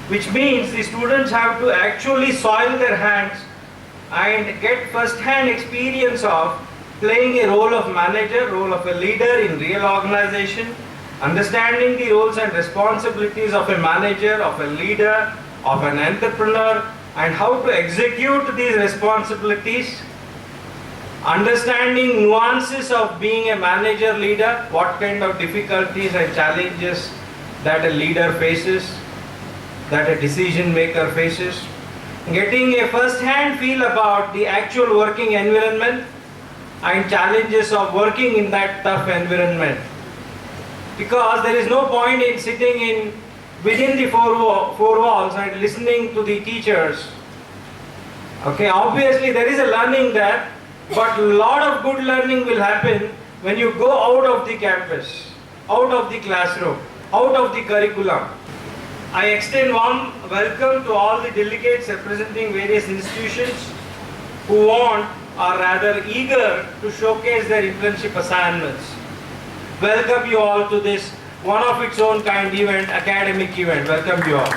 which means the students have to actually soil their hands and get first-hand experience of playing a role of manager, role of a leader in real organization, understanding the roles and responsibilities of a manager, of a leader, of an entrepreneur, and how to execute these responsibilities, understanding nuances of being a manager leader, what kind of difficulties and challenges that a leader faces, that a decision maker faces, getting a first-hand feel about the actual working environment and challenges of working in that tough environment. Because there is no point in sitting within the four walls and listening to the teachers. Okay, obviously there is a learning there, but a lot of good learning will happen when you go out of the campus, out of the classroom, out of the curriculum. I extend warm welcome to all the delegates representing various institutions who want or rather eager to showcase their internship assignments. Welcome you all to this one of its own kind event, academic event. Welcome you all.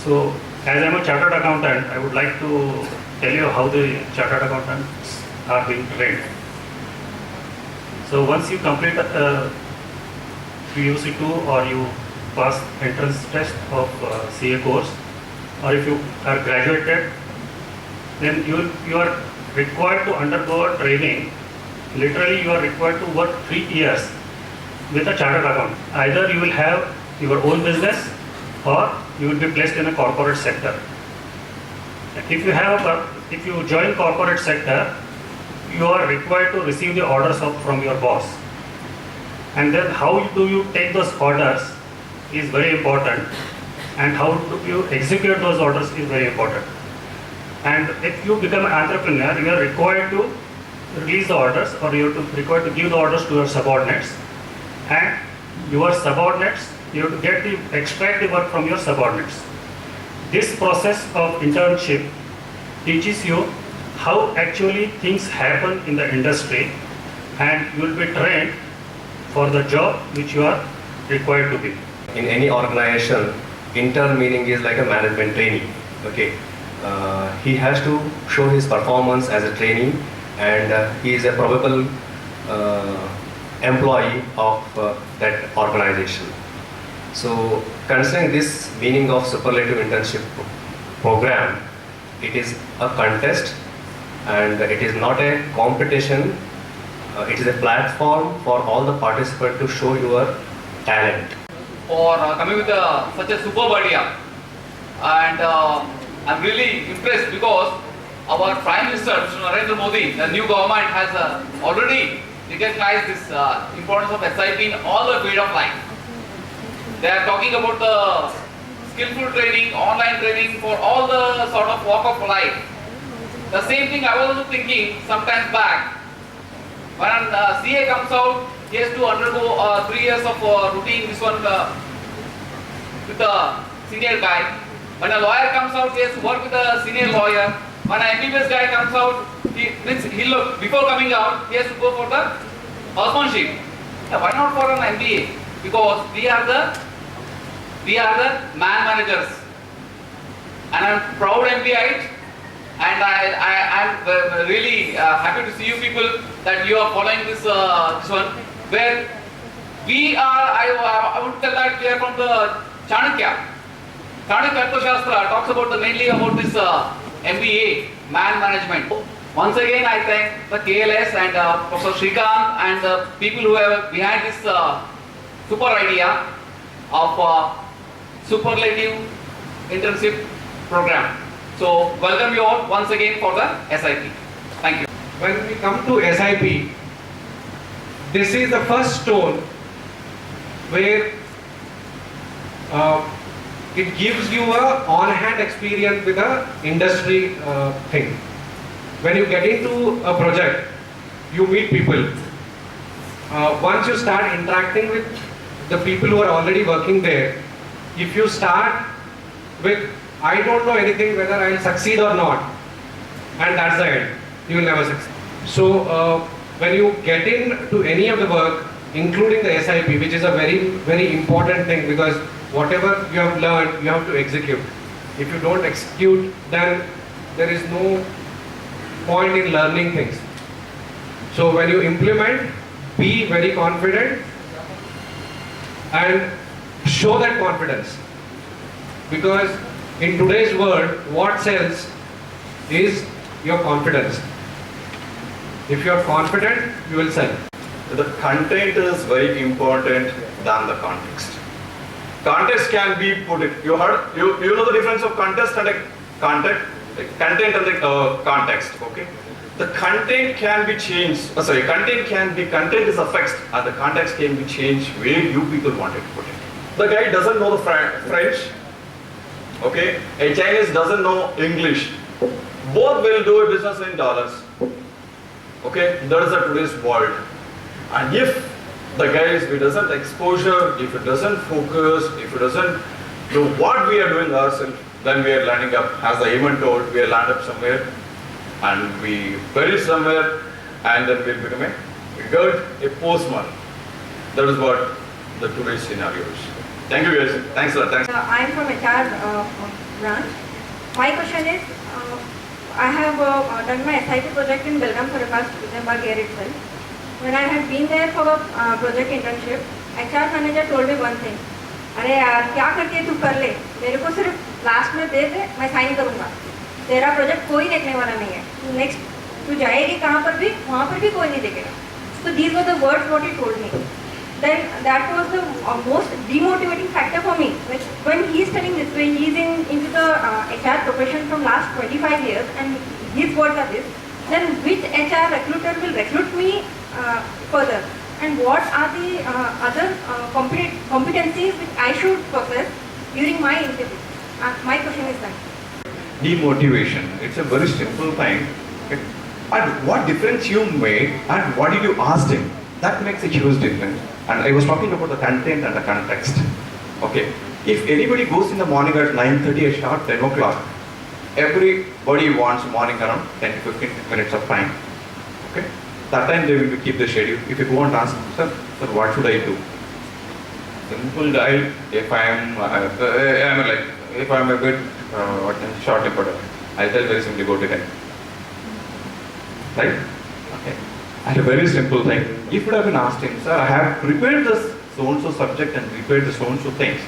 So, as I am a chartered accountant, I would like to tell you how the chartered accountants are being trained. So, once you complete PUC 2 or you pass entrance test of CA course, or if you are graduated, then you are required to undergo a training. Literally, you are required to work 3 years with a chartered accountant. Either you will have your own business or you will be placed in a corporate sector. If you join corporate sector, you are required to receive the orders from your boss. And then how do you take those orders is very important, and how do you execute those orders is very important. And if you become an entrepreneur, you are required to release the orders, or you are required to give the orders to your subordinates, and your subordinates, you have to extract the work from your subordinates. This process of internship teaches you how actually things happen in the industry, and you will be trained for the job which you are required to be. In any organization, intern meaning is like a management trainee. Okay, he has to show his performance as a trainee, and he is a probable employee of that organization. So, considering this meaning of superlative internship program, it is a contest and it is not a competition. It is a platform for all the participants to show your talent. For coming with such a superb idea, and I'm really impressed because our Prime Minister, Mr. Narendra Modi, the new government has already recognized this importance of SIP in all the field of life. They are talking about the skillful training, online training for all the sort of walk of life. The same thing I was also thinking sometimes back. When CA comes out, he has to undergo 3 years of routine, this one with the senior guy. When a lawyer comes out, he has to work with a senior lawyer. When an MBBS guy comes out, before coming out, he has to go for the housemanship. Why not for an MBA? Because we are the man managers, and I'm proud MBA, and I'm really happy to see you people that you are following this one. Where we are, I would tell that we are from the Chanakya. Chanakya Arthashastra talks about mainly about this MBA, man management. Once again, I thank the KLS and Professor Shrikant and the people who are behind this super idea of superlative internship program. So welcome you all once again for the SIP. Thank you. When we come to SIP, this is the first stone where it gives you a on-hand experience with a industry thing. When you get into a project, you meet people. Once you start interacting with the people who are already working there, if you start with, I don't know anything whether I'll succeed or not, and that's the end, you will never succeed. So when you get into any of the work, including the SIP, which is a very important thing, because whatever you have learned, you have to execute. If you don't execute, then there is no point in learning things. So when you implement, be very confident and show that confidence. Because in today's world, what sells is your confidence. If you are confident, you will sell. The content is very important than the context. Context can be put it. You know the difference of context and content and the context. Okay. The content can be changed. Content is affixed, and the context can be changed where you people want it to put it. The guy doesn't know the French. Okay. A Chinese doesn't know English. Both will do a business in dollars. Okay. That is the today's world. And if the guys, if it doesn't exposure, if it doesn't focus, if it doesn't do what we are doing ourselves, then we are landing up, as the Eamon told, we are land up somewhere and we bury somewhere, and then we'll become a good, a postman. That is what the today's scenario is. Thank you guys. Thanks a lot. Thanks. I am from HR branch. My question is, I have done my SIP project in Belgaum for the past year itself. When I had been there for a project internship, HR manager told me one thing. अरे यार क्या करती है तू कर ले, मेरे को सिर्फ लास्ट में दे दे, मैं साइन करूँगा, तेरा प्रोजेक्ट कोई देखने वाला नहीं है, तू नेक्स्ट तू जाएगी कहाँ पर भी, वहाँ पर भी कोई नहीं देखेगा. So these were the words what he told me. Then that was the most demotivating factor for me. When he is telling this way, he is into the HR profession from last 25 years, and his words are this. Then which HR recruiter will recruit me further? And what are the other competencies which I should possess during my interview? My question is that. Demotivation. It's a very simple thing. Okay? And what difference you made and what did you ask him? That makes a huge difference. And I was talking about the content and the context. Okay. If anybody goes in the morning at 9:30 or sharp 10 o'clock, everybody wants morning around 10 to 15 minutes of time. Okay. That time they will keep the schedule. If you go and ask, sir, what should I do? Simple dial. If I am, if I am a bit short-tempered, I'll tell very simply, go to bed. Right? Okay. And a very simple thing. If you have been asked him, sir, I have prepared this so-and-so subject and prepared the so-and-so things.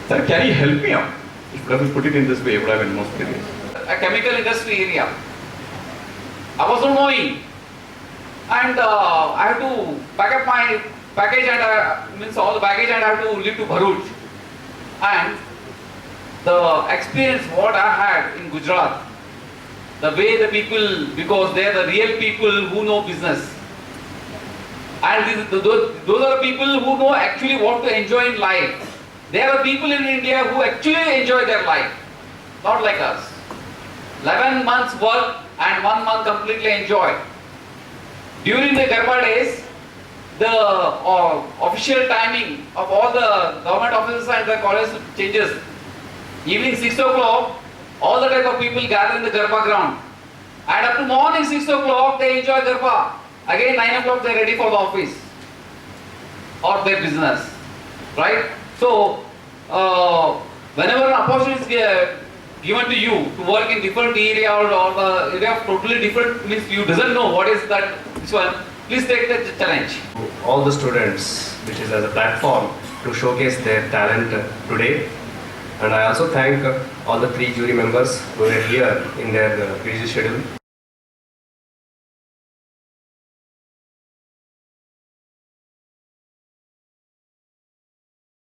Sir, can you help me out? If you have been put it in this way, it would have been most curious. A chemical industry area. I was not knowing. And I have to pack up my package and means all the baggage, and I have to leave to Bharuch. And the experience what I had in Gujarat, the way the people, because they are the real people who know business. And those are the people who know actually what to enjoy in life. They are the people in India who actually enjoy their life, not like us. 11 months work and 1 month completely enjoy. During the Garba days, the official timing of all the government offices and the college changes. Evening 6 o'clock, all the type of people gather in the Garba ground. And up to morning 6 o'clock, they enjoy Garba. Again 9 o'clock, they are ready for the office or their business. Right? So, whenever an opportunity is given to you to work in different area or the area of totally different, means you doesn't know what is that this one, please take the challenge. All the students, which is as a platform to showcase their talent today. And I also thank all the 3 jury members who were here in their busy schedule.